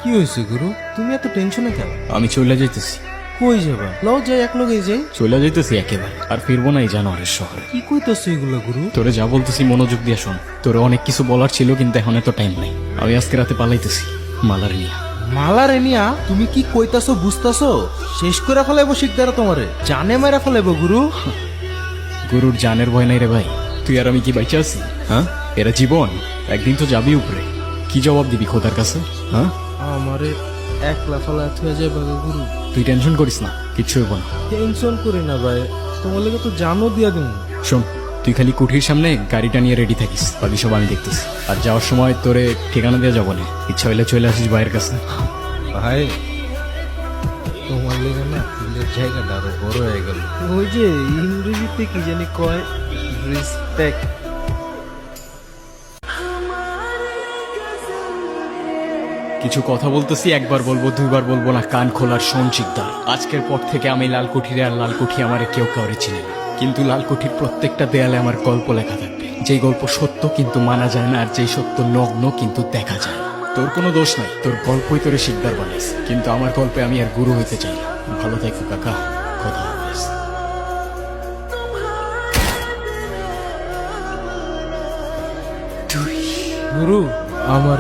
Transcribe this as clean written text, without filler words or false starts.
কি হয়েছে গুরু, তুমি এত টেনশনে কেন? আমি চলে যাইতেছি। কই যাবা? লও যাই, এক লগে যাই। চলে যাইতেছি একেবারে, আর ফিরবো না এই জানোয়ারের শহরে। কি কইতাছো এগুলো গুরু? তোরে যা বলতেছি মনোযোগ দিয়ে শোন। তোরে অনেক কিছু বলার ছিল, কিন্তু এখন এত টাইম নাই। আমি আজকে রাতে পালাইতেছি মালার নিয়ে। মালা রেনিয়া, তুমি কি কইতাছো বুঝতাছো? শেষ করে ফেলাইবো শিকদারা তোমারে, জানে মেরা ফেলাইবো গুরু। গুরুর জানের ভয় নাই রে ভাই। তুই আর আমি কি বাইচে আছি? হ্যাঁ, এরা জীবন, একদিন তো যাবি উপরে। কি জবাব দিবি খোদার কাছে? হ্যাঁ, আমারে একলা ফেলা থুয়ে যাবে গুরু। তুই টেনশন করিস না, কিচ্ছু হইব না। টেনশন করি না ভাই, তোমার লেগে তো জানো দিয়া দিন। শোন, তুই খালি কুঠির সামনে গাড়িটা নিয়ে রেডি থাকিস, বাকি সব আমি দেখতেছি। আর যাওয়ার সময় তোরে ঠিকানা দিয়ে যাবো না, ইচ্ছা হইলে চলে আসিস ভাইয়ের কাছে। ভাই তোমার লেগে না দিলের জায়গাটা আরো বড় হয়ে গেল। ওই যে ইংরেজিতে কি জানি কয়, রেসপেক্ট। কিছু কথা বলতেছি, একবার বলবো দুইবার বলবো না, কান খোলার শোন চিকদার। আজকের পর থেকে আমি লালকুঠিরে, আর লালকুঠি আমারে কেউ কাউরে চিনে না। কিন্তু লালকুঠির প্রত্যেকটা দেয়ালে আমার গল্প লেখা থাকবে। যেই গল্প সত্য কিন্তু মানা যায় না, আর যেই সত্য নগ্ন কিন্তু দেখা যায়। তোর কোনো দোষ নাই, তোর গল্পই তোরে শিকদার বানাইছে, কিন্তু আমার গল্পে আমি আর গুরু হইতে চাই না। ভালো থাকো কাকা, কথা হাফেজ। গুরু আমার